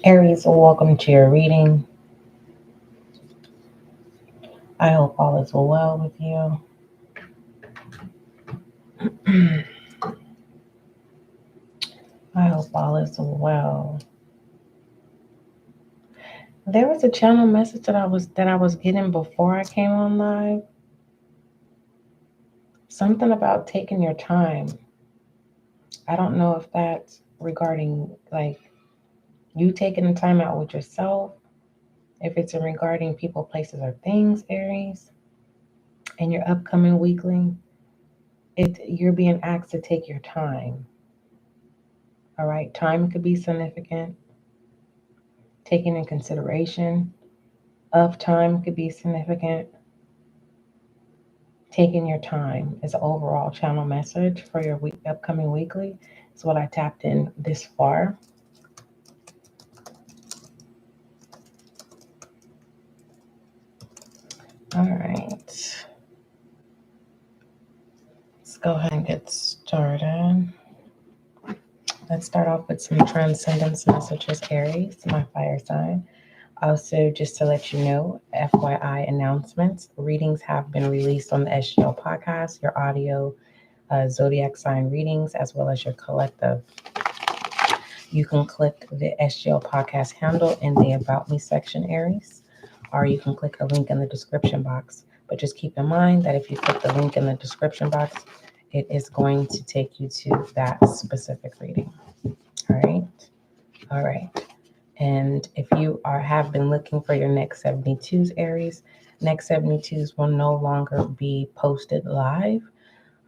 Aries, welcome to your reading. I hope all is well with you. I hope all is well. There was a channel message that I was getting before I came on live. Something about taking your time. I don't know if that's regarding like you taking the time out with yourself, if it's regarding people, places, or things, Aries, and your upcoming weekly. You're being asked to take your time. All right, time could be significant. Taking in consideration of time could be significant. Taking your time is an overall channel message for your upcoming weekly. It's what I tapped in this far. All right. Let's go ahead and get started. Let's start off with some transcendence messages, Aries, my fire sign. Also, just to let you know, FYI announcements, readings have been released on the SGL podcast, your audio zodiac sign readings, as well as your collective. You can click the SGL podcast handle in the About Me section, Aries, or you can click a link in the description box. But just keep in mind that if you click the link in the description box, it is going to take you to that specific reading. All right. All right. And if you have been looking for your next 72s, Aries, next 72s will no longer be posted live.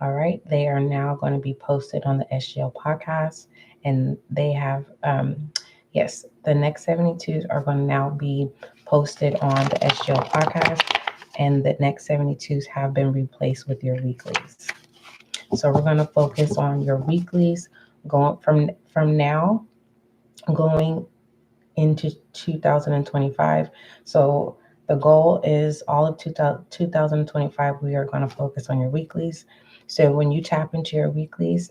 All right. They are now going to be posted on the SGL podcast. And they have, yes, the next 72s are going to now be posted on the SGL podcast. And the next 72s have been replaced with your weeklies. So we're going to focus on your weeklies going from now going into 2025. So the goal is all of 2025, we are going to focus on your weeklies. So when you tap into your weeklies,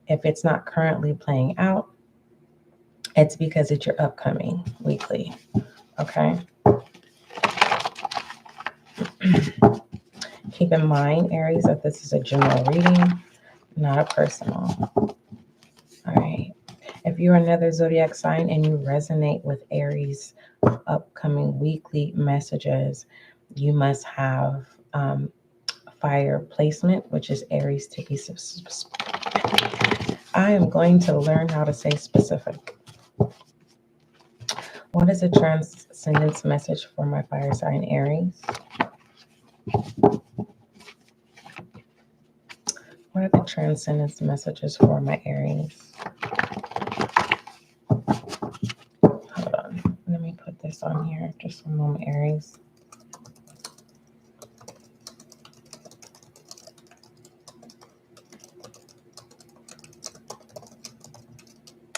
if it's not currently playing out, it's because it's your upcoming weekly. Okay. Keep in mind, Aries, that this is a general reading, not a personal. All right. If you're another zodiac sign and you resonate with Aries' upcoming weekly messages, you must have fire placement, which is Aries to be specific. I am going to learn how to say specific. What is a transcendence message for my fire sign, Aries? What are the transcendence messages for my Aries? Hold on. Let me put this on here. Just one moment, Aries.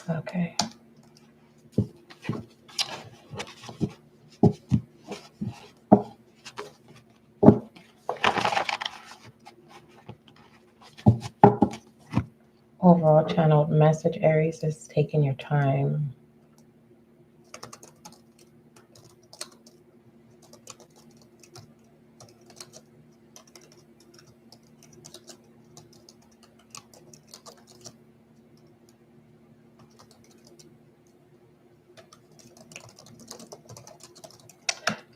Okay. Overall channeled message, Aries, is taking your time.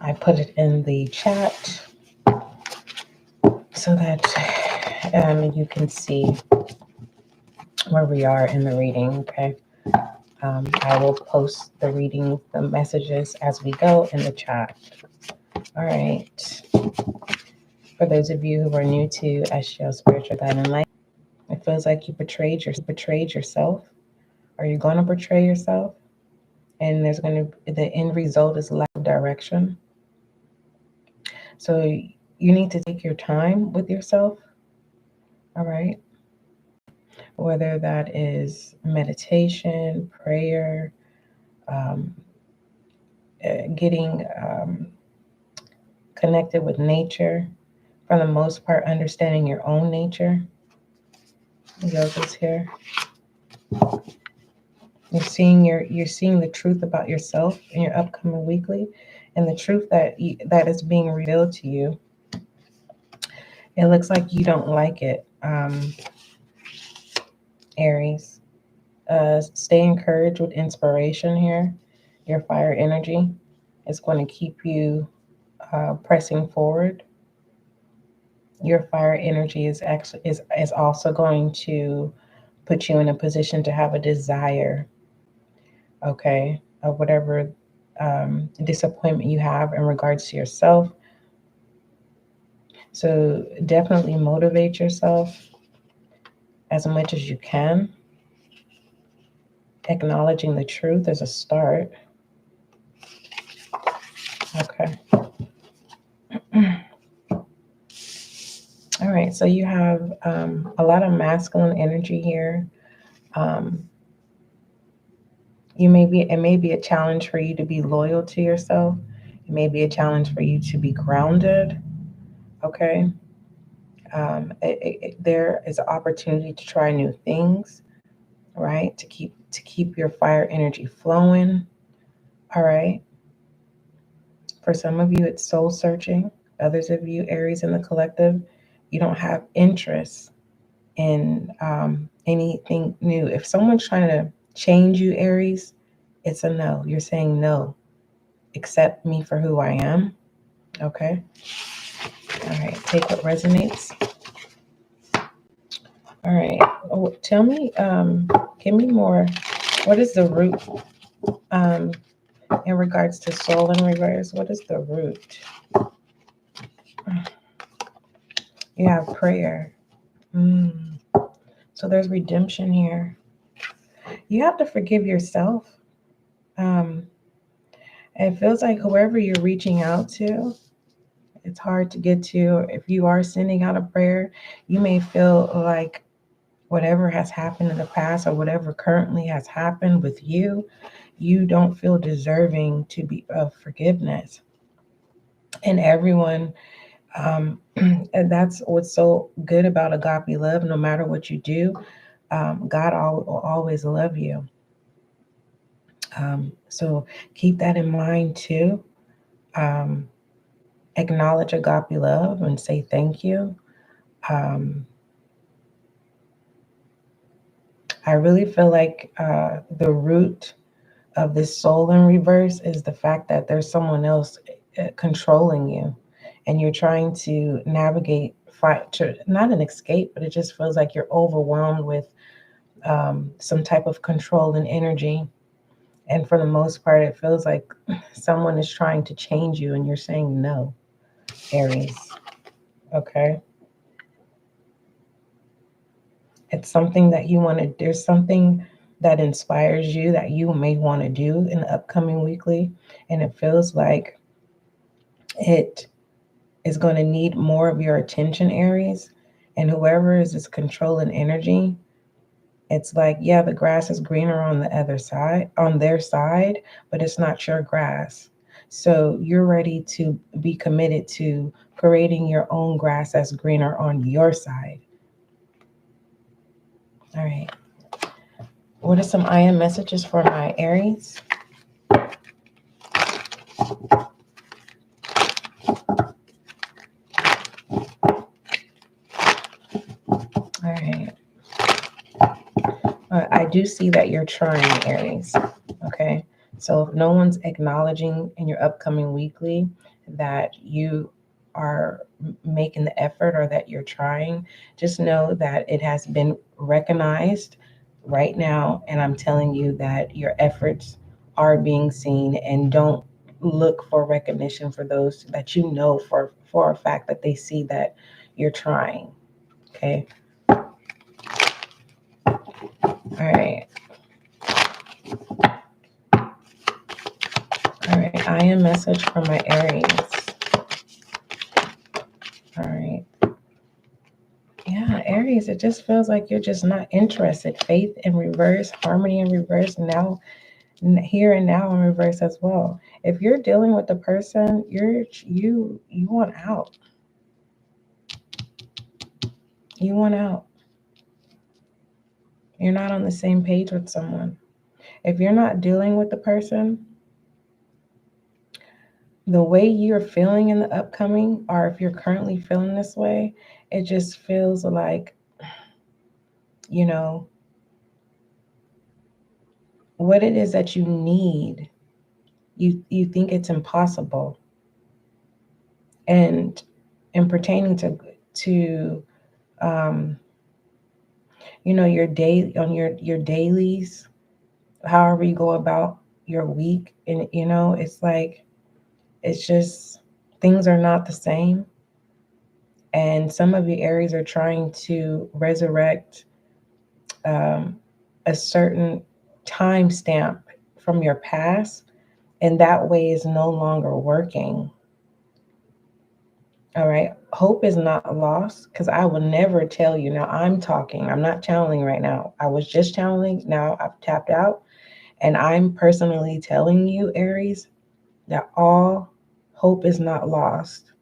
I put it in the chat so that you can see where we are in the reading, okay? I will post the reading, the messages as we go in the chat. All right. For those of you who are new to SGL Spiritual Guiding Light, it feels like you betrayed yourself. Are you going to betray yourself? And the end result is lack of direction. So you need to take your time with yourself. All right. Whether that is meditation, prayer, getting connected with nature, for the most part, understanding your own nature. Yoga's here. You're seeing the truth about yourself in your upcoming weekly, and the truth that is being revealed to you. It looks like you don't like it, Aries. Stay encouraged with inspiration here. Your fire energy is going to keep you pressing forward. Your fire energy is also going to put you in a position to have a desire, okay, of whatever disappointment you have in regards to yourself. So definitely motivate yourself as much as you can. Acknowledging the truth is a start. Okay. All right. So you have a lot of masculine energy here. Um, it may be a challenge for you to be loyal to yourself. It may be a challenge for you to be grounded. Okay. There is an opportunity to try new things, right? To keep your fire energy flowing. All right. For some of you, it's soul searching. Others of you, Aries in the collective, you don't have interest in anything new. If someone's trying to change you, Aries, it's a no. You're saying no. Accept me for who I am. Okay. All right. Take what resonates. All right. Oh, tell me, give me more. What is the root um, in regards to soul in reverse? What is the root? You have prayer. So there's redemption here. You have to forgive yourself. Um, it feels like whoever you're reaching out to, it's hard to get to. If you are sending out a prayer, you may feel like whatever has happened in the past or whatever currently has happened with you, you don't feel deserving to be of forgiveness. And everyone, and that's what's so good about agape love. No matter what you do, God will always love you. So keep that in mind too. Um, Acknowledge agape love and say thank you. Um, I really feel like the root of this soul in reverse is the fact that there's someone else controlling you, and you're trying to navigate, fight to not an escape, but it just feels like you're overwhelmed with some type of control and energy. And for the most part, it feels like someone is trying to change you, and you're saying no, Aries. Okay. It's something that you want to, there's something that inspires you that you may want to do in the upcoming weekly. And it feels like it is going to need more of your attention, Aries. And whoever is this controlling energy, it's like, yeah, the grass is greener on the other side, on their side, but it's not your grass. So you're ready to be committed to creating your own grass that's greener on your side. All right. What are some I am messages for my Aries? All right. I do see that you're trying, Aries. Okay. So if no one's acknowledging in your upcoming weekly that you are making the effort or that you're trying, just know that it has been recognized right now. And I'm telling you that your efforts are being seen, and don't look for recognition for those that you know for a fact that they see that you're trying. Okay. All right. All right, I am message for my Aries. All right. Yeah, Aries, it just feels like you're just not interested. Faith in reverse, harmony in reverse, now here and now in reverse as well. If you're dealing with the person, you want out. You want out. You're not on the same page with someone. If you're not dealing with the person, the way you're feeling in the upcoming, or if you're currently feeling this way, it just feels like, you know, what it is that you need, you think it's impossible. And pertaining to um, your day, on your dailies, however you go about your week, and it's like, it's just, things are not the same. And some of the Aries are trying to resurrect um, a certain time stamp from your past, and that way is no longer working. All right. Hope is not lost, because I will never tell you. Now I'm talking, I'm not channeling right now. I was just channeling. Now I've tapped out, and I'm personally telling you, Aries, that all hope is not lost.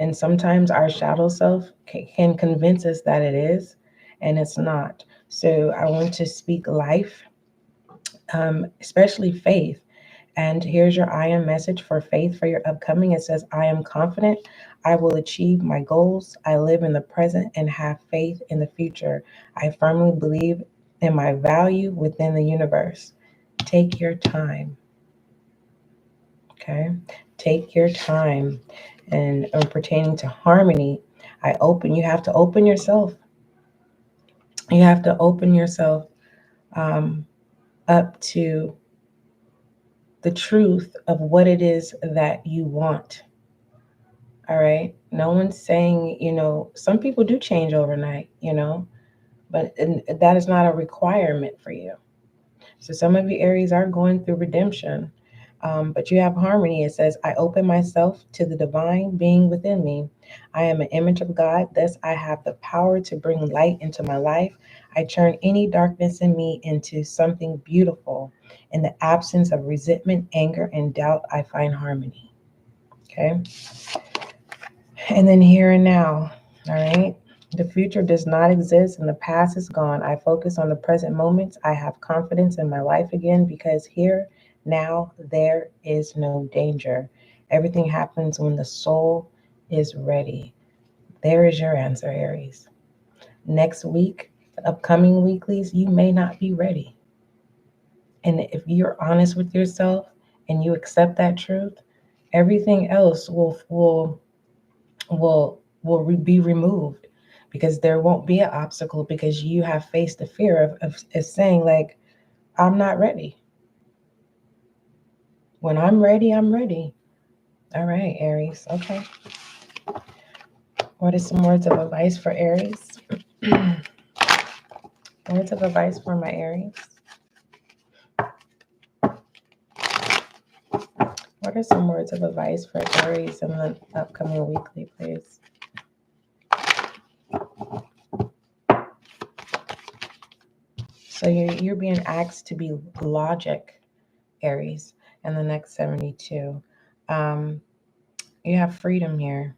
And sometimes our shadow self can convince us that it is, and it's not. So I want to speak life, especially faith. And here's your I am message for faith for your upcoming. It says, I am confident I will achieve my goals. I live in the present and have faith in the future. I firmly believe in my value within the universe. Take your time. Okay? Take your time. And pertaining to harmony, you have to open yourself. You have to open yourself um, up to the truth of what it is that you want. All right. No one's saying, some people do change overnight, but that is not a requirement for you. So some of you Aries are going through redemption, but you have harmony. It says, I open myself to the divine being within me. I am an image of God. Thus, I have the power to bring light into my life. I turn any darkness in me into something beautiful. In the absence of resentment, anger, and doubt, I find harmony. Okay. And then here and now, all right? The future does not exist and the past is gone. I focus on the present moments. I have confidence in my life again, because here, now, there is no danger. Everything happens when the soul is ready. There is your answer, Aries. Next week, the upcoming weeklies, you may not be ready. And if you're honest with yourself and you accept that truth, everything else will be removed, because there won't be an obstacle, because you have faced the fear of saying, like, I'm not ready. When I'm ready, I'm ready. All right, Aries. Okay. What is some words of advice for Aries? Words of advice for my Aries. What are some words of advice for Aries in the upcoming weekly, please? So you're being asked to be logic, Aries, in the next 72. You have freedom here.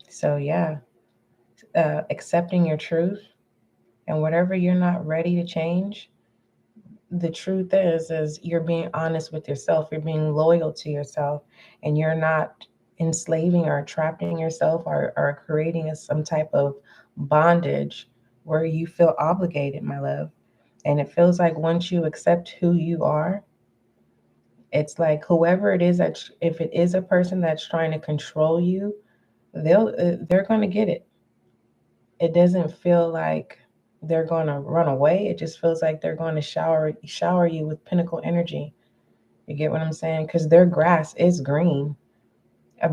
So yeah, accepting your truth, and whatever you're not ready to change, the truth is you're being honest with yourself. You're being loyal to yourself, and you're not enslaving or trapping yourself, or creating some type of bondage where you feel obligated, my love. And it feels like once you accept who you are, it's like whoever it is that, if it is a person that's trying to control you, they're going to get it. It doesn't feel like they're going to run away. It just feels like they're going to shower you with pinnacle energy. You get what I'm saying? Because their grass is green,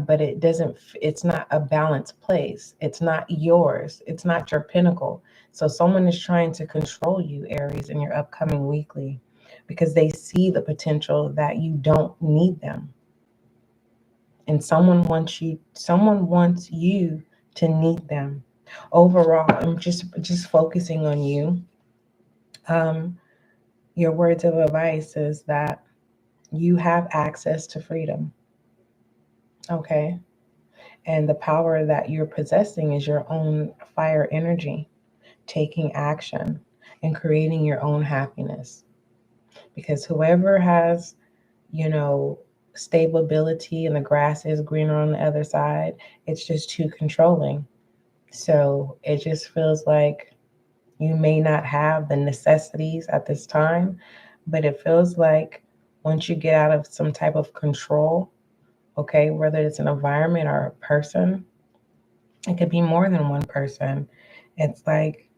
but it's not a balanced place. It's not yours. It's not your pinnacle. So someone is trying to control you, Aries, in your upcoming weekly, because they see the potential that you don't need them. And someone wants you to need them. Overall, I'm just focusing on you. Um, your words of advice is that you have access to freedom. Okay. And the power that you're possessing is your own fire energy, taking action. and creating your own happiness. Because whoever has, stability and the grass is greener on the other side, it's just too controlling. So it just feels like you may not have the necessities at this time, but it feels like once you get out of some type of control, okay, whether it's an environment or a person, it could be more than one person. It's like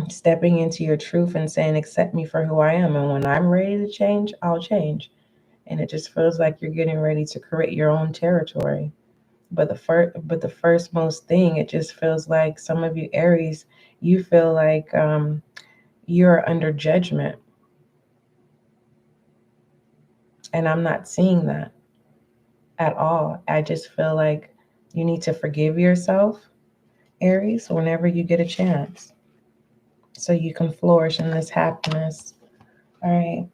stepping into your truth and saying, accept me for who I am. And when I'm ready to change, I'll change. And it just feels like you're getting ready to create your own territory. But the first most thing, it just feels like some of you Aries, you feel like you're under judgment. And I'm not seeing that at all. I just feel like you need to forgive yourself, Aries, whenever you get a chance, so you can flourish in this happiness. All right.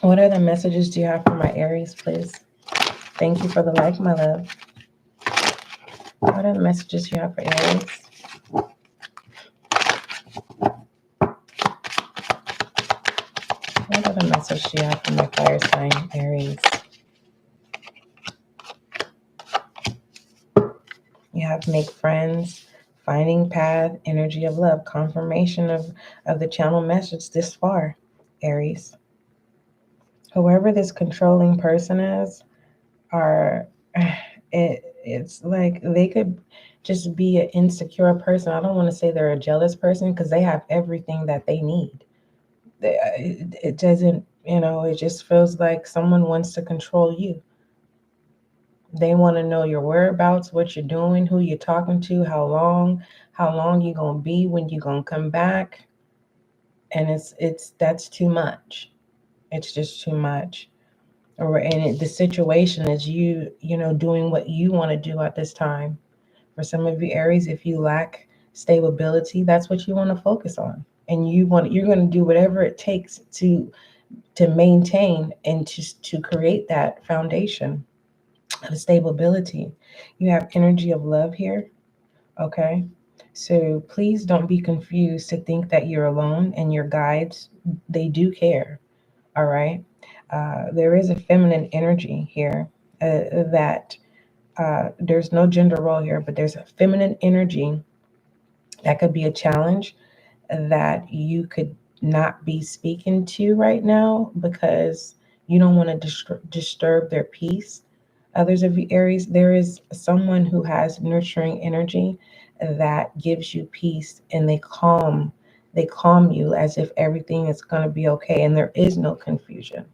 What other messages do you have for my Aries, please? Thank you for the like, my love. What other messages do you have for Aries? What other message do you have for my fire sign, Aries? You have make friends, finding path, energy of love, confirmation of the channel message this far, Aries. Whoever this controlling person is, are it's like they could just be an insecure person. I don't want to say they're a jealous person because they have everything that they need. It doesn't, it just feels like someone wants to control you. They want to know your whereabouts, what you're doing, who you're talking to, how long you're going to be, when you're going to come back. And that's too much. It's just too much. The situation is doing what you want to do at this time. For some of you Aries, if you lack stability, that's what you want to focus on. And you're going to do whatever it takes to maintain and to create that foundation of stability. You have energy of love here, okay? So please don't be confused to think that you're alone, and your guides, they do care, all right? There is a feminine energy here that there's no gender role here, but there's a feminine energy that could be a challenge that you could not be speaking to right now because you don't want to disturb their peace. Others of you Aries, there is someone who has nurturing energy that gives you peace, and they calm you as if everything is going to be okay, and there is no confusion.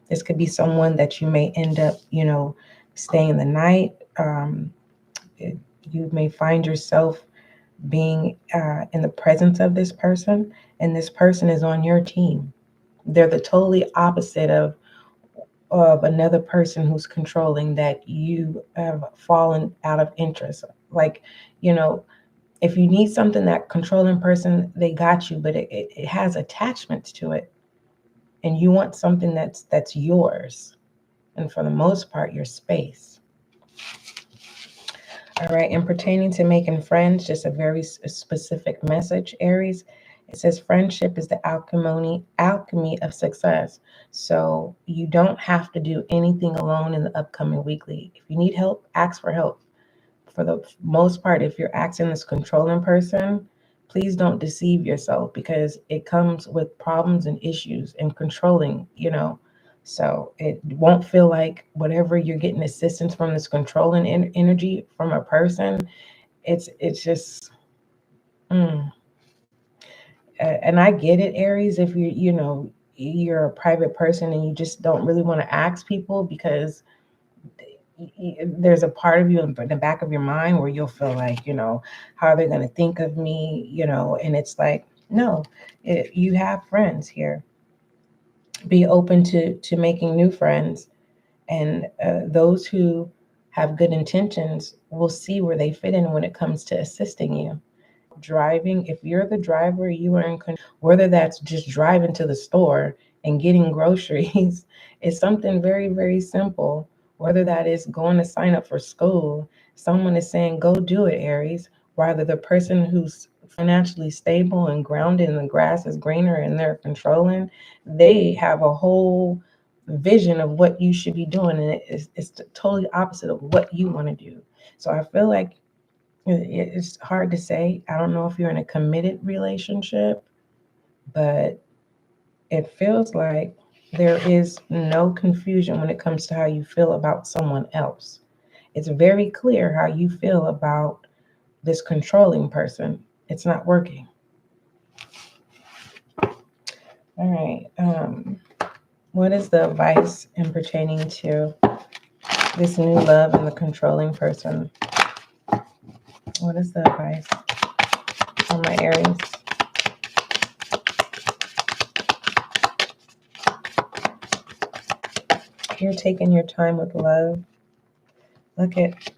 This could be someone that you may end up, staying the night. You may find yourself being in the presence of this person, and this person is on your team. They're the totally opposite of another person who's controlling, that you have fallen out of interest. Like, if you need something, that controlling person, they got you, but it has attachments to it. And you want something that's yours. And for the most part, your space. All right, and pertaining to making friends, just a very specific message, Aries. It says friendship is the alchemy of success. So you don't have to do anything alone in the upcoming weekly. If you need help, ask for help. For the most part, if you're acting this controlling person, please don't deceive yourself, because it comes with problems and issues and controlling, So it won't feel like whatever you're getting assistance from this controlling energy from a person, it's just, and I get it, Aries, if you're a private person and you just don't really want to ask people, because there's a part of you in the back of your mind where you'll feel like, how are they going to think of me, and it's like, no, you have friends here. Be open to making new friends, and those who have good intentions will see where they fit in when it comes to assisting you. Driving, if you're the driver, you are in control. Whether that's just driving to the store and getting groceries, it's something very, very simple. Whether that is going to sign up for school, someone is saying, go do it, Aries. Rather, the person who's financially stable and grounded and the grass is greener and they're controlling, they have a whole vision of what you should be doing, and it's totally opposite of what you want to do. So I feel like it's hard to say. I don't know if you're in a committed relationship, but it feels like there is no confusion when it comes to how you feel about someone else. It's very clear how you feel about this controlling person. It's not working. All right. What is the advice in pertaining to this new love and the controlling person? What is the advice for my Aries? You're taking your time with love. Look at.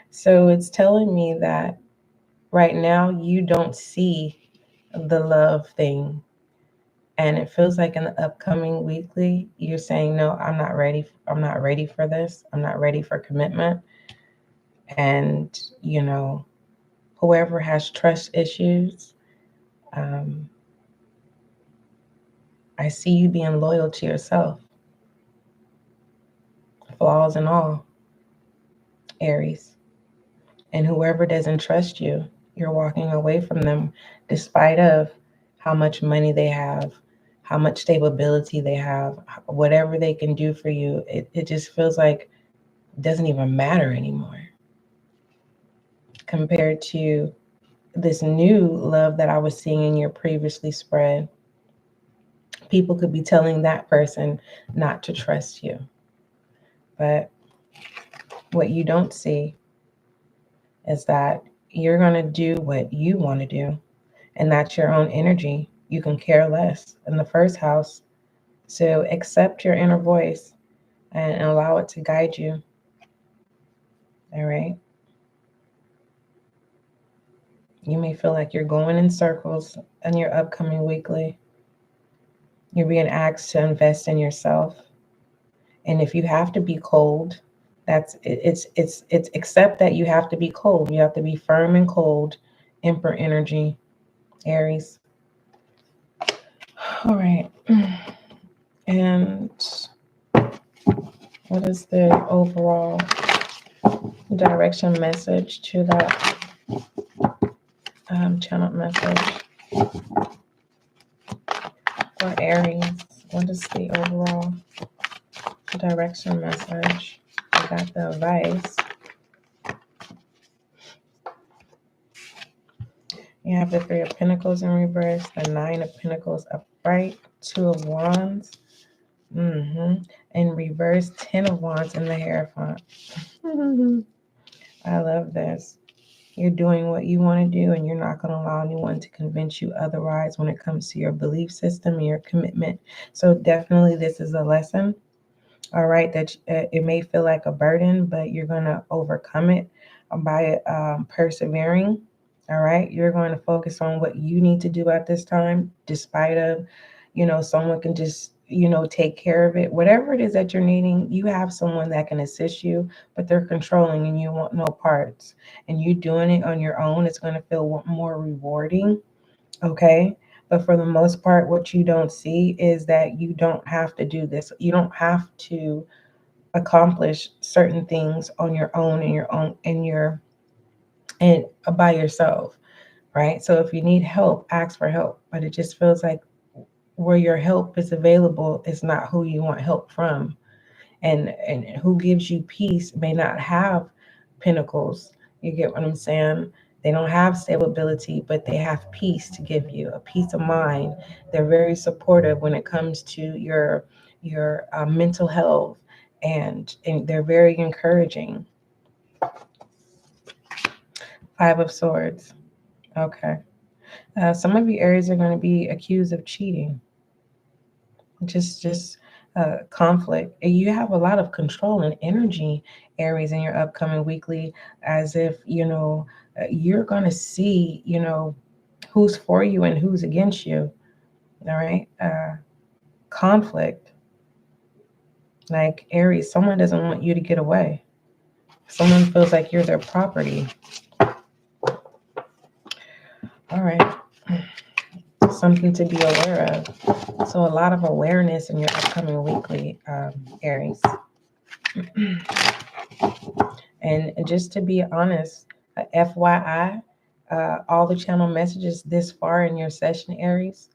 So it's telling me that right now you don't see the love thing. And it feels like in the upcoming weekly, you're saying, no, I'm not ready. I'm not ready for this. I'm not ready for commitment. And, whoever has trust issues, I see you being loyal to yourself, flaws and all, Aries. And whoever doesn't trust you, you're walking away from them despite of how much money they have, how much stability they have, whatever they can do for you. It just feels like it doesn't even matter anymore compared to this new love that I was seeing in your previously spread. People could be telling that person not to trust you. But what you don't see is that you're going to do what you want to do. And that's your own energy. You can care less in the first house. So accept your inner voice and allow it to guide you. All right. You may feel like you're going in circles in your upcoming weekly. You're being asked to invest in yourself. And if you have to be cold, it's accept that you have to be cold. You have to be firm and cold. Emperor energy, Aries. All right. And what is the overall direction message to that channel message for Aries? What is the overall direction message? I got the advice. You have the Three of Pentacles in reverse, the Nine of Pentacles upright, Two of Wands, in reverse, 10 of Wands in the Hierophant. I love this. You're doing what you want to do, and you're not going to allow anyone to convince you otherwise when it comes to your belief system and your commitment. So definitely this is a lesson, all right, that it may feel like a burden, but you're going to overcome it by persevering. All right, you're going to focus on what you need to do at this time, despite of, someone can just, take care of it. Whatever it is that you're needing, you have someone that can assist you, but they're controlling and you want no parts. And you doing it on your own, it's going to feel more rewarding. Okay. But for the most part, what you don't see is that you don't have to do this. You don't have to accomplish certain things on your own and by yourself. Right. So if you need help, ask for help. But it just feels like where your help is available is not who you want help from. And who gives you peace may not have pentacles. You get what I'm saying? They don't have stability, but they have peace to give you, a peace of mind. They're very supportive when it comes to your mental health, and they're very encouraging. Five of Swords. Okay. Some of you Aries are going to be accused of cheating. Just conflict. And you have a lot of control and energy, Aries, in your upcoming weekly, as if, you're going to see, who's for you and who's against you. All right. Conflict. Like Aries, someone doesn't want you to get away. Someone feels like you're their property. All right. Something to be aware of. So a lot of awareness in your upcoming weekly, Aries. And just to be honest, FYI, all the channel messages this far in your session, Aries,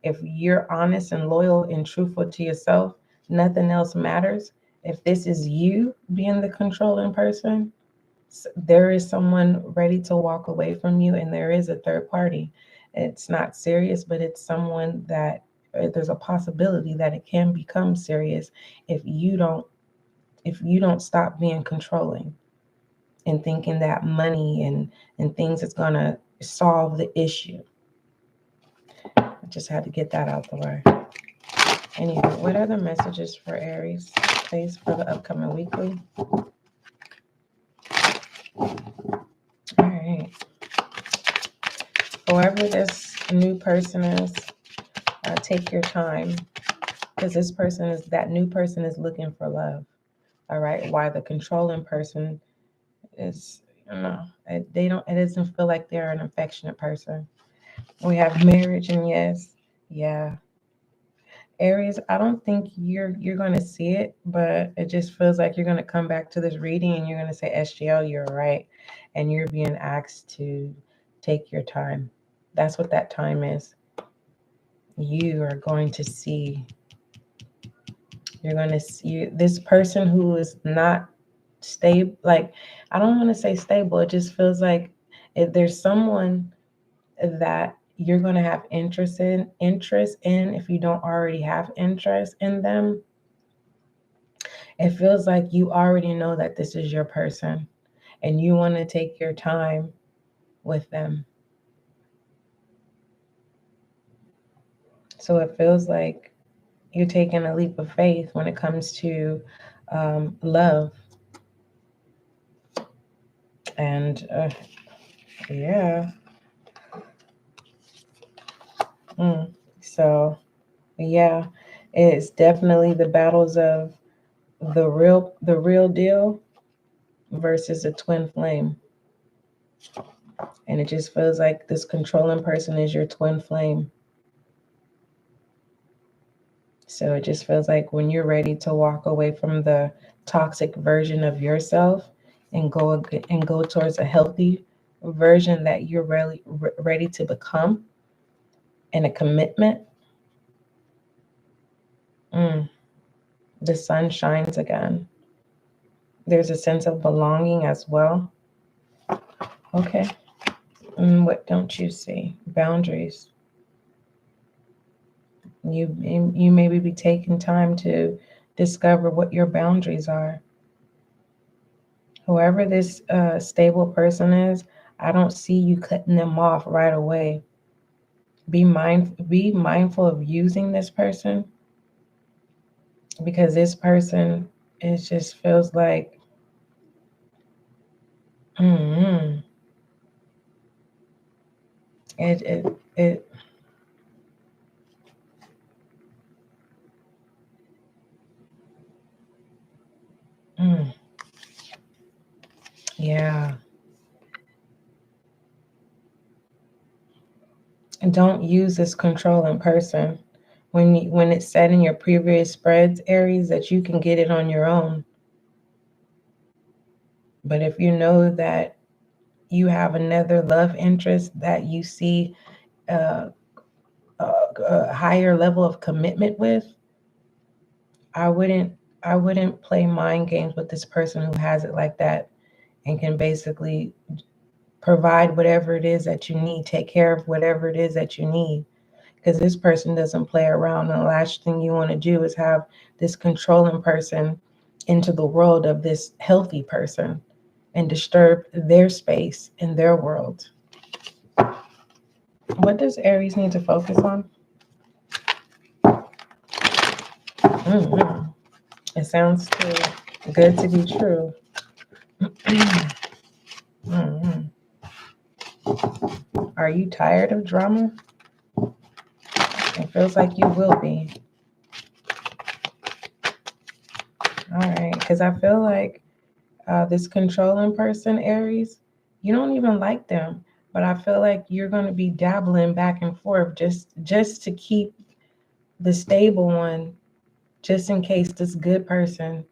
if you're honest and loyal and truthful to yourself, nothing else matters. If this is you being the controlling person, there is someone ready to walk away from you, and there is a third party. It's not serious, but it's someone that there's a possibility that it can become serious if you don't stop being controlling and thinking that money and things is gonna solve the issue. I just had to get that out the way. Anyway, what are the messages for Aries, please, for the upcoming weekly? All right. Whoever this new person is, take your time, because that new person is looking for love. All right. Why the controlling person is, it doesn't feel like they're an affectionate person. We have marriage, and yes, yeah. Aries, I don't think you're going to see it, but it just feels like you're going to come back to this reading and you're going to say, SGL, you're right. And you're being asked to take your time. That's what that time is. You are going to see, you're going to see this person who is not stable. Like, I don't want to say stable. It just feels like if there's someone that you're going to have interest in if you don't already have interest in them. It feels like you already know that this is your person and you want to take your time with them. So it feels like you're taking a leap of faith when it comes to love. And yeah. So yeah, it's definitely the battles of the real deal versus a twin flame. And it just feels like this controlling person is your twin flame. So it just feels like when you're ready to walk away from the toxic version of yourself and go towards a healthy version that you're really ready to become, and a commitment, the sun shines again. There's a sense of belonging as well. Okay. What don't you see? Boundaries. You maybe be taking time to discover what your boundaries are. Whoever this stable person is, I don't see you cutting them off right away. Be mindful of using this person, because this person, it just feels like it yeah. And don't use this controlling person when it's said in your previous spreads, Aries, that you can get it on your own. But if you know that you have another love interest that you see a higher level of commitment with, I wouldn't play mind games with this person who has it like that and can basically provide whatever it is that you need, take care of whatever it is that you need. Because this person doesn't play around, and the last thing you want to do is have this controlling person into the world of this healthy person and disturb their space in their world. What does Aries need to focus on? It sounds too good to be true. Are you tired of drama? It feels like you will be. All right, because I feel like this controlling person, Aries, you don't even like them, But I feel like you're going to be dabbling back and forth just to keep the stable one, just in case this good person,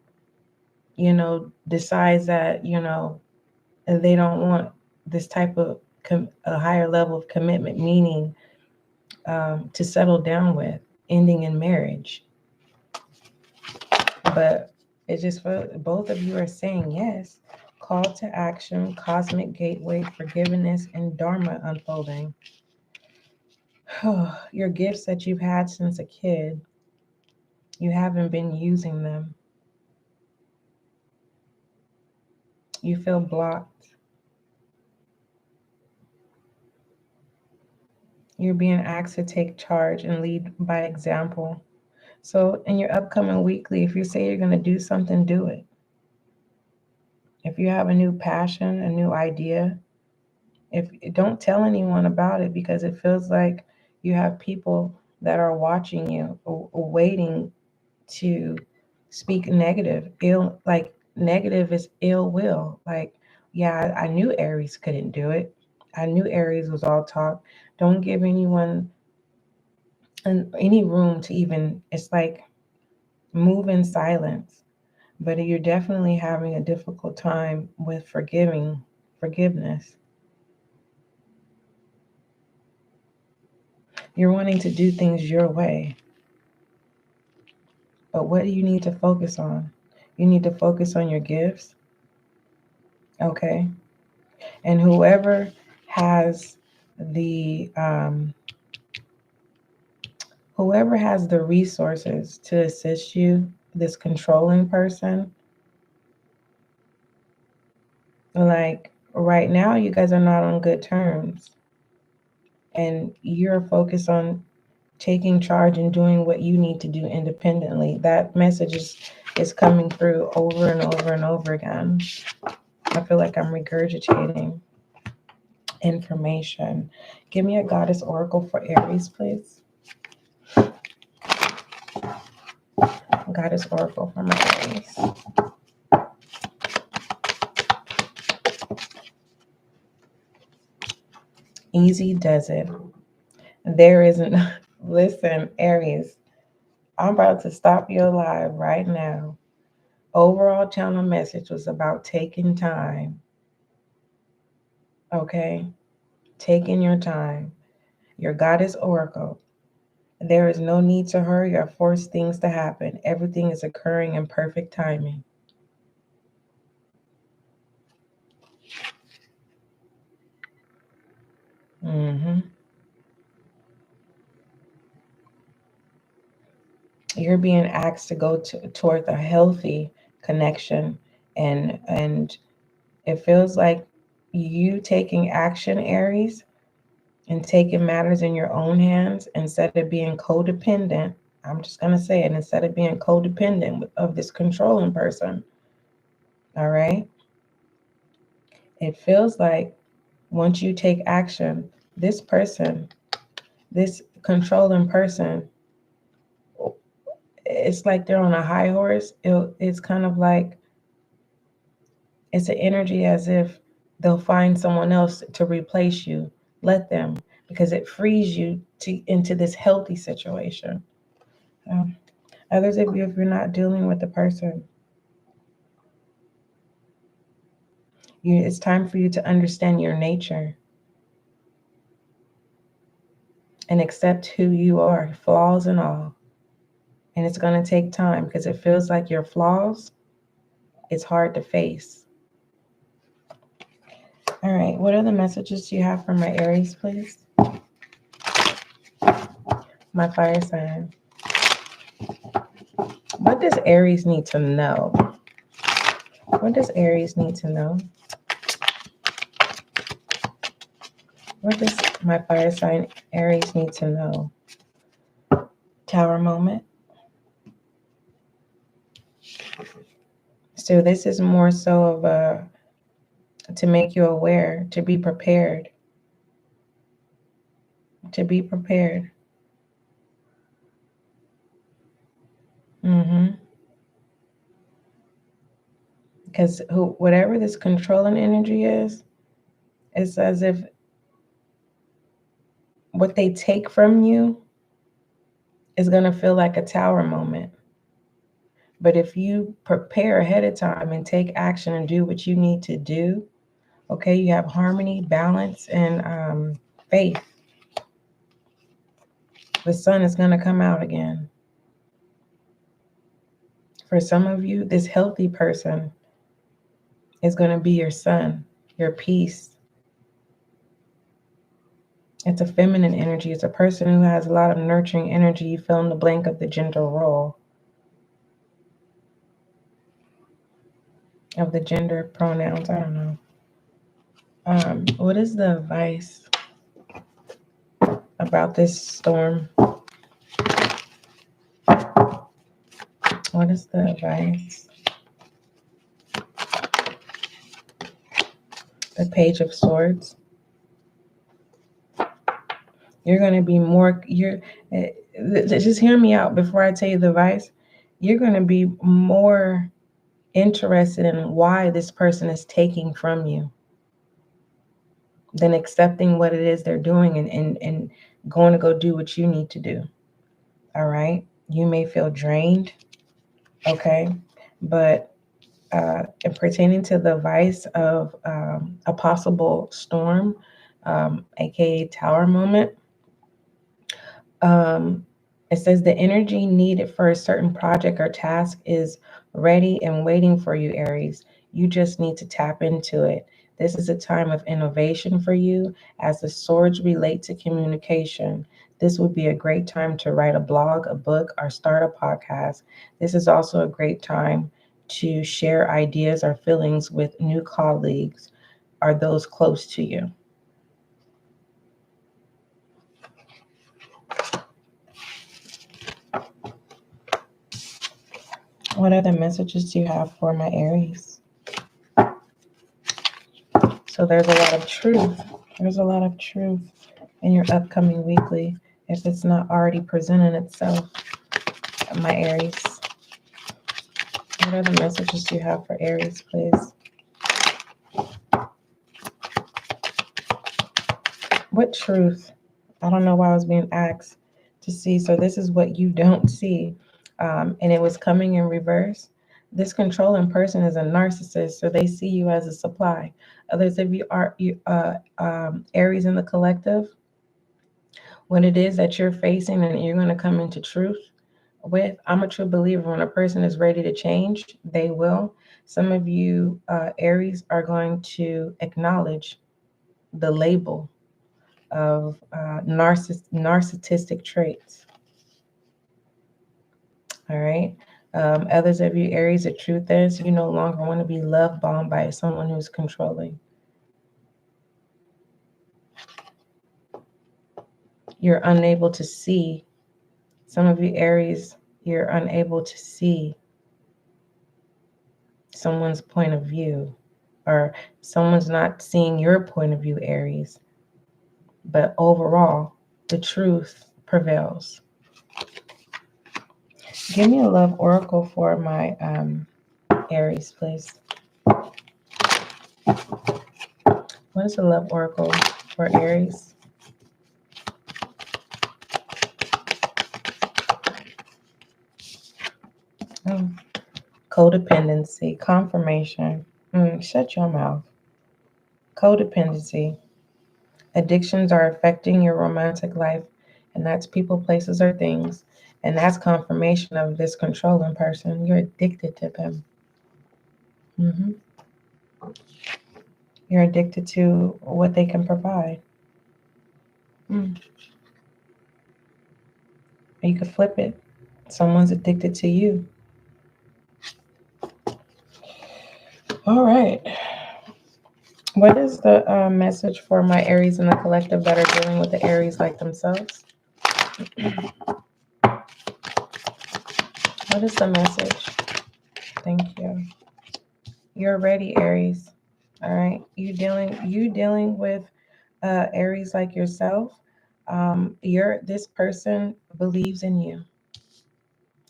decides that, they don't want this type of a higher level of commitment, meaning to settle down with, ending in marriage. But it's just for both of you are saying yes. Call to action, cosmic gateway, forgiveness, and dharma unfolding. Your gifts that you've had since a kid, you haven't been using them. You feel blocked. You're being asked to take charge and lead by example. So in your upcoming weekly, if you say you're going to do something, do it. If you have a new passion, a new idea, if don't tell anyone about it, because it feels like you have people that are watching you, waiting to speak negative. Negative is ill will. Like, yeah, I knew Aries couldn't do it. I knew Aries was all talk. Don't give anyone any room to even, it's like, move in silence. But you're definitely having a difficult time with forgiveness. You're wanting to do things your way. But what do you need to focus on? You need to focus on your gifts. Okay. And has the whoever has the resources to assist you, this controlling person, like right now you guys are not on good terms, and you're focused on taking charge and doing what you need to do independently. That message is coming through over and over and over again. I feel like I'm regurgitating information. Give me a goddess oracle for Aries, please. Goddess oracle for my Aries. Easy does it. There isn't. Listen, Aries, I'm about to stop your live right now. Overall channel message was about taking time. Okay? Taking your time. Your goddess oracle. There is no need to hurry or force things to happen. Everything is occurring in perfect timing. Mm-hmm. You're being asked to go toward a healthy connection, and it feels like you taking action, Aries, and taking matters in your own hands instead of being codependent. I'm just going to say it, instead of being codependent of this controlling person. All right? It feels like once you take action, this person, this controlling person, it's like they're on a high horse. It's kind of like, it's an energy as if they'll find someone else to replace you. Let them, because it frees you into this healthy situation. Others of you, if you're not dealing with the person, it's time for you to understand your nature and accept who you are, flaws and all. And it's going to take time, because it feels like your flaws, it's hard to face. All right, what other messages do you have for my Aries, please? My fire sign. What does Aries need to know? What does Aries need to know? What does my fire sign Aries need to know? Tower moment. So this is more so of to make you aware, to be prepared. To be prepared. Because whatever this controlling energy is, it's as if what they take from you is going to feel like a tower moment. But if you prepare ahead of time and take action and do what you need to do, okay, you have harmony, balance, and faith. The sun is going to come out again. For some of you, this healthy person is going to be your sun, your peace. It's a feminine energy. It's a person who has a lot of nurturing energy. You fill in the blank of the gender role, of the gender pronouns. I don't know. What is the advice about this storm? What is the advice? The Page of Swords. You're going to be more, just hear me out before I tell you the advice. You're going to be more interested in why this person is taking from you than accepting what it is they're doing and going to go do what you need to do. All right. You may feel drained. Okay. But pertaining to the advice of a possible storm, aka tower moment, it says the energy needed for a certain project or task is ready and waiting for you, Aries. You just need to tap into it. This is a time of innovation for you as the swords relate to communication. This would be a great time to write a blog, a book, or start a podcast. This is also a great time to share ideas or feelings with new colleagues or those close to you. What other messages do you have for my Aries? So there's a lot of truth. There's a lot of truth in your upcoming weekly, if it's not already presenting itself, my Aries. What other messages do you have for Aries, please? What truth? I don't know why I was being asked to see. So this is what you don't see. And it was coming in reverse. This controlling person is a narcissist, so they see you as a supply. Others of you are Aries in the collective. What it is that you're facing and you're going to come into truth with, I'm a true believer when a person is ready to change, they will. Some of you Aries are going to acknowledge the label of narcissistic traits. All right. Others of you Aries, the truth is you no longer want to be love bombed by someone who's controlling. You're unable to see. Some of you Aries, you're unable to see someone's point of view, or someone's not seeing your point of view, Aries. But overall, the truth prevails. Give me a love oracle for my Aries, please. What is a love oracle for Aries? Codependency, confirmation. Shut your mouth. Codependency. Addictions are affecting your romantic life, and that's people, places, or things. And that's confirmation of this controlling person. You're addicted to them. You're addicted to what they can provide. You could flip it. Someone's addicted to you. All right. What is the message for my Aries in the collective that are dealing with the Aries like themselves? What is the message? Thank you. You're ready, Aries. All right. You dealing with Aries like yourself. This person believes in you.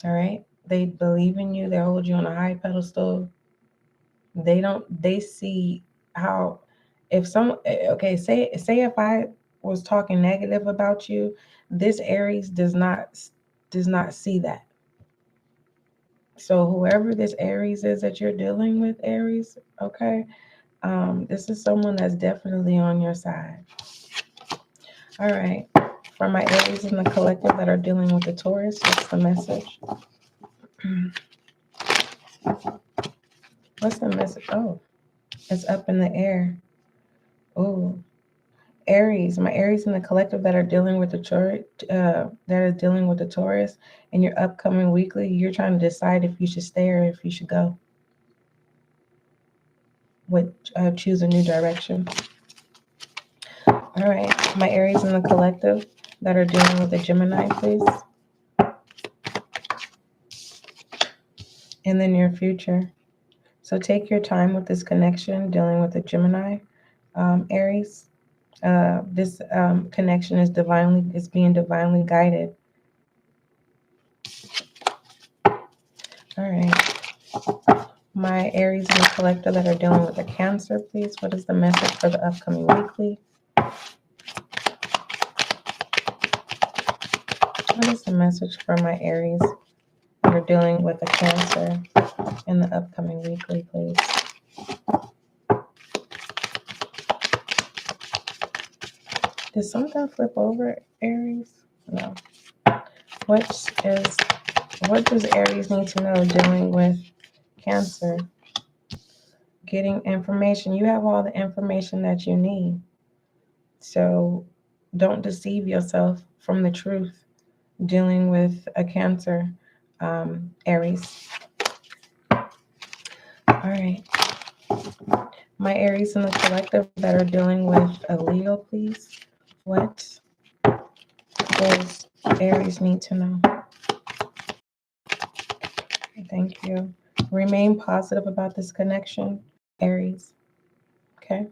All right. They believe in you. They hold you on a high pedestal. They see how, if some, okay, say if I was talking negative about you, this Aries does not see that. So whoever this Aries is that you're dealing with, Aries, okay, this is someone that's definitely on your side. All right. For my Aries in the collective that are dealing with the Taurus, what's the message? What's the message? Oh, it's up in the air. Oh, Aries, my Aries in the collective that are dealing with the Taurus, in your upcoming weekly, you're trying to decide if you should stay or if you should go. Choose a new direction. All right, my Aries in the collective that are dealing with the Gemini, please. In the near future. So take your time with this connection, dealing with the Gemini, Aries. This connection is being divinely guided. All right. My Aries in the collective that are dealing with the Cancer, please. What is the message for the upcoming weekly? What is the message for my Aries that are dealing with the Cancer in the upcoming weekly, please? Did something flip over, Aries? No. What does Aries need to know dealing with Cancer? Getting information. You have all the information that you need. So don't deceive yourself from the truth dealing with a Cancer, Aries. All right. My Aries in the collective that are dealing with a Leo, please. What does Aries need to know? Thank you. Remain positive about this connection, Aries. Okay?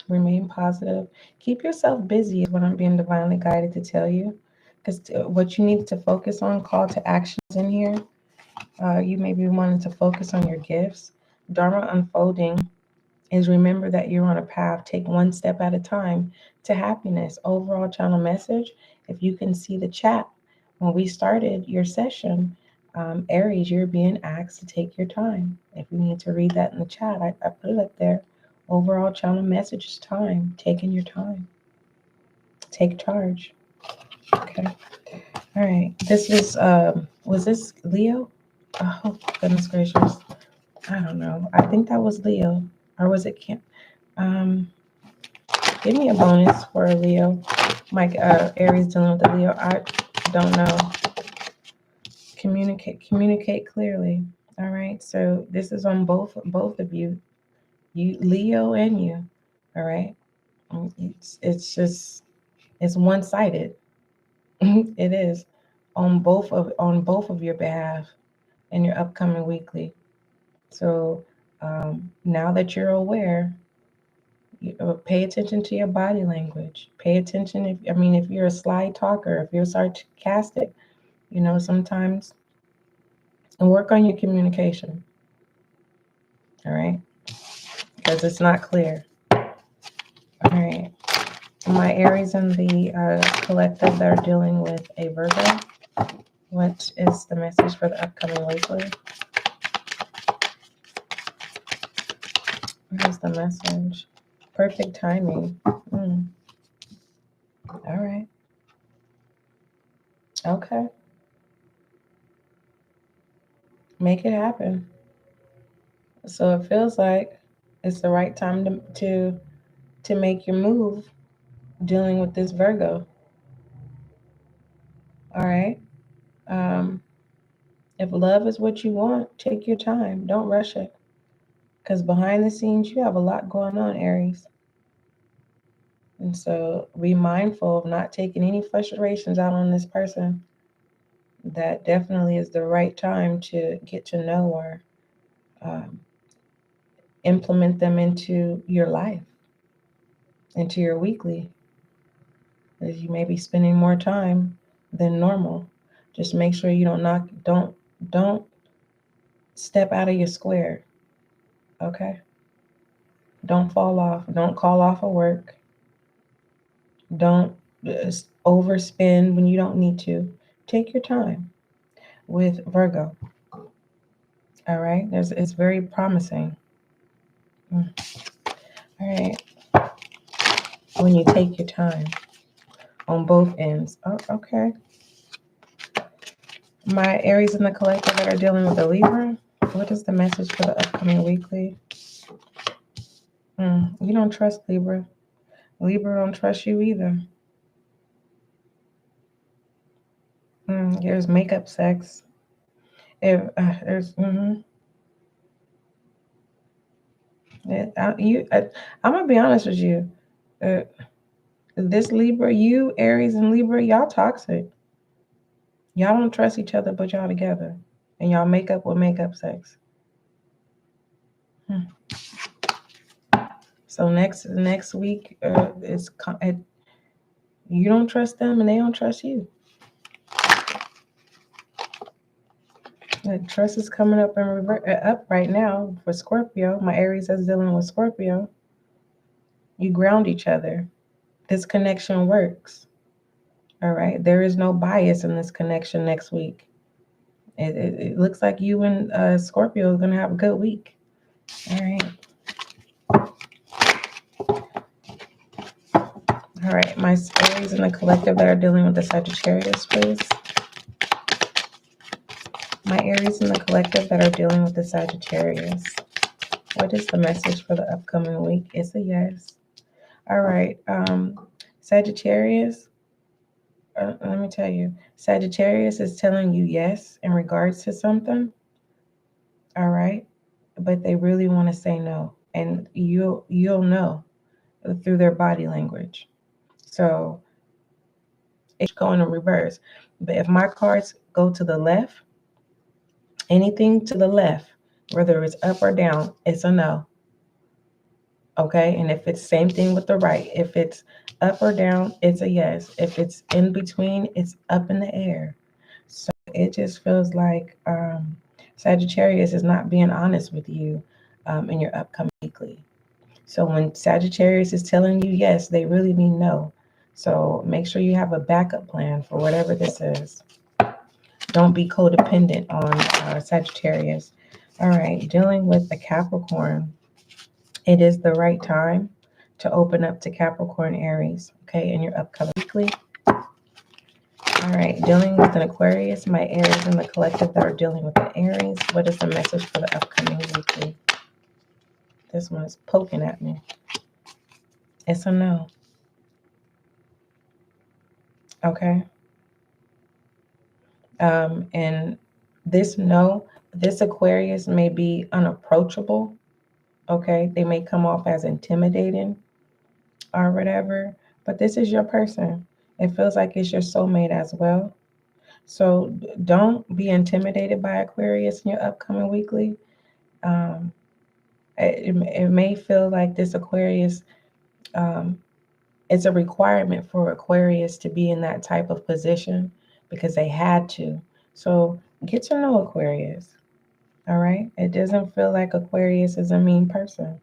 Remain positive. Keep yourself busy is what I'm being divinely guided to tell you. Because what you need to focus on, call to actions in here. You may be wanting to focus on your gifts. Dharma unfolding is remember that you're on a path. Take one step at a time to happiness. Overall channel message. If you can see the chat, when we started your session, Aries, you're being asked to take your time. If you need to read that in the chat, I put it up there. Overall channel message is time. Taking your time. Take charge. Okay. All right. This was this Leo? Oh, goodness gracious. I don't know. I think that was Leo. Or was it Kim? Give me a bonus for a Leo. Mike, Aries dealing with the Leo. I don't know. Communicate clearly. All right. So this is on both of you. You, Leo, and you. All right. It's one-sided. It is on both of your behalf in your upcoming weekly. So now that you're aware, pay attention to your body language. Pay attention if you're a sly talker, if you're sarcastic, sometimes, and work on your communication. All right, because it's not clear. All right, my Aries in the collective that are dealing with a Virgo. What is the message for the upcoming weekly? What is the message? Perfect timing. All right. Okay. Make it happen. So it feels like it's the right time to make your move dealing with this Virgo. All right. If love is what you want, take your time. Don't rush it. Because behind the scenes, you have a lot going on, Aries. And so be mindful of not taking any frustrations out on this person. That definitely is the right time to get to know or implement them into your life, into your weekly. As you may be spending more time than normal. Just make sure you don't step out of your square. Okay? Don't fall off. Don't call off of work. Don't overspend when you don't need to. Take your time with Virgo. All right. It's very promising. All right. When you take your time on both ends. Oh, okay. My Aries in the collective that are dealing with the Libra. What is the message for the upcoming weekly? You don't trust Libra. Libra don't trust you either. There's makeup sex. If there's I'm gonna be honest with you. Uh, this Libra, you Aries and Libra, y'all toxic. Y'all don't trust each other, but y'all together, and y'all make up with makeup sex. So next week, you don't trust them, and they don't trust you. The trust is coming up and up right now for Scorpio. My Aries is dealing with Scorpio. You ground each other. This connection works. All right. There is no bias in this connection next week. It looks like you and Scorpio are going to have a good week. All right. All right. My Aries in the collective that are dealing with the Sagittarius, please. My Aries in the collective that are dealing with the Sagittarius. What is the message for the upcoming week? It's a yes. All right. Sagittarius, let me tell you. Sagittarius is telling you yes in regards to something. All right. But they really want to say no. And you'll know through their body language. So it's going in reverse. But if my cards go to the left, anything to the left, whether it's up or down, it's a no. Okay, and if it's same thing with the right, if it's up or down, it's a yes. If it's in between, it's up in the air. So it just feels like Sagittarius is not being honest with you in your upcoming weekly. So when Sagittarius is telling you yes, they really mean no. So make sure you have a backup plan for whatever this is. Don't be codependent on Sagittarius. All right, dealing with the Capricorn. It is the right time to open up to Capricorn Aries, okay, in your upcoming weekly. All right, dealing with an Aquarius, my Aries in the collective that are dealing with an Aries. What is the message for the upcoming weekly? This one is poking at me. It's a no. Okay. And this Aquarius may be unapproachable. Okay. They may come off as intimidating or whatever, but this is your person. It feels like it's your soulmate as well. So don't be intimidated by Aquarius in your upcoming weekly. It may feel like this Aquarius, it's a requirement for Aquarius to be in that type of position because they had to. So get to know Aquarius. All right. It doesn't feel like Aquarius is a mean person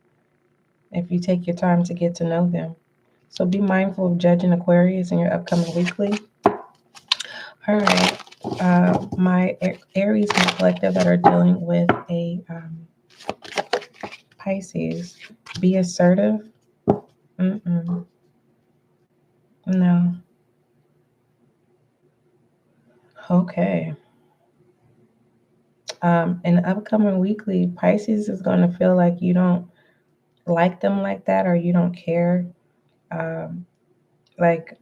if you take your time to get to know them. So be mindful of judging Aquarius in your upcoming weekly. All right. My Aries and collective that are dealing with a Pisces. Be assertive. No. Okay. In the upcoming weekly, Pisces is going to feel like you don't like them like that, or you don't care like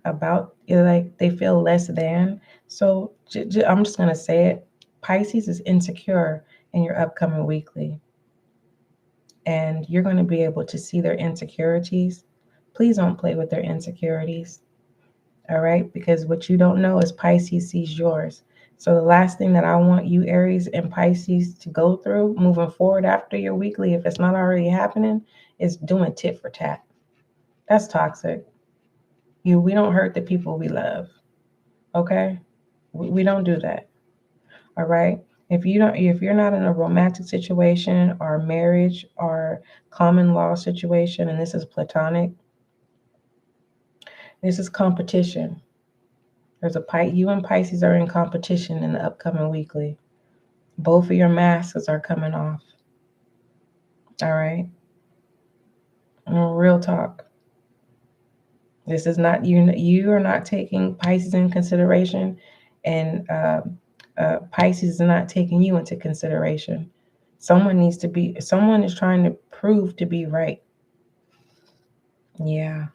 they feel less than. So I'm just going to say it. Pisces is insecure in your upcoming weekly, and you're going to be able to see their insecurities. Please don't play with their insecurities. All right, because what you don't know is Pisces sees yours. So the last thing that I want you Aries and Pisces to go through moving forward after your weekly, if it's not already happening, is doing tit for tat. That's toxic. We don't hurt the people we love. Okay? We don't do that. All right? If you're not in a romantic situation or marriage or common law situation, and this is platonic, This is competition. There's you and Pisces are in competition in the upcoming weekly. Both of your masks are coming off. All right. Real talk. This is not you. You are not taking Pisces in consideration, and Pisces is not taking you into consideration. Someone needs to be. Someone is trying to prove to be right. Yeah.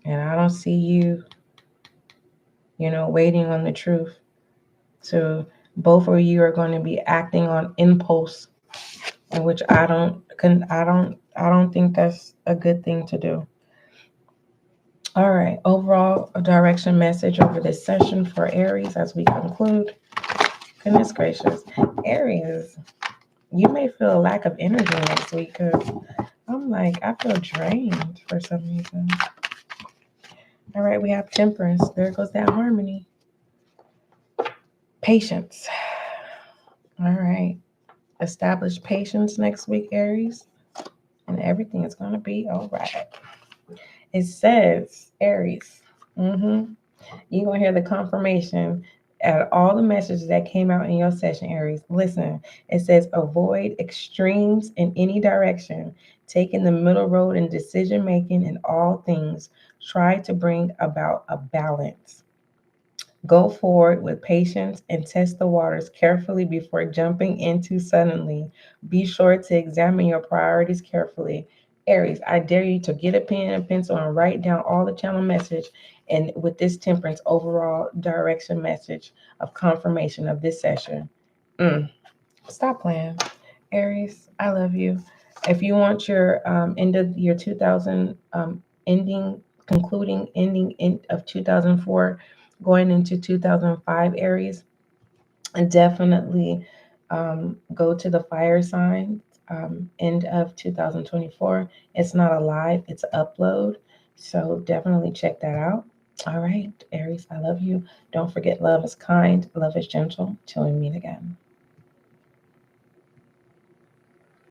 And I don't see you, waiting on the truth. So both of you are going to be acting on impulse, in which I don't think that's a good thing to do. All right, overall a direction message over this session for Aries as we conclude. Goodness gracious, Aries, you may feel a lack of energy next week because I feel drained for some reason. All right, we have Temperance. There goes that harmony. Patience. All right. Establish patience next week, Aries, and everything is going to be all right. It says, Aries, you're going to hear the confirmation at all the messages that came out in your session, Aries. Listen, it says, avoid extremes in any direction, taking the middle road in decision making in all things. Try to bring about a balance. Go forward with patience and test the waters carefully before jumping into suddenly. Be sure to examine your priorities carefully. Aries, I dare you to get a pen and pencil and write down all the channel message and with this Temperance overall direction message of confirmation of this session. Stop playing. Aries, I love you. If you want your end of year 2000 ending of 2004, going into 2005, Aries, and definitely go to the fire sign end of 2024. It's not a live, it's an upload. So definitely check that out. All right, Aries, I love you. Don't forget, love is kind, love is gentle. Till we meet again.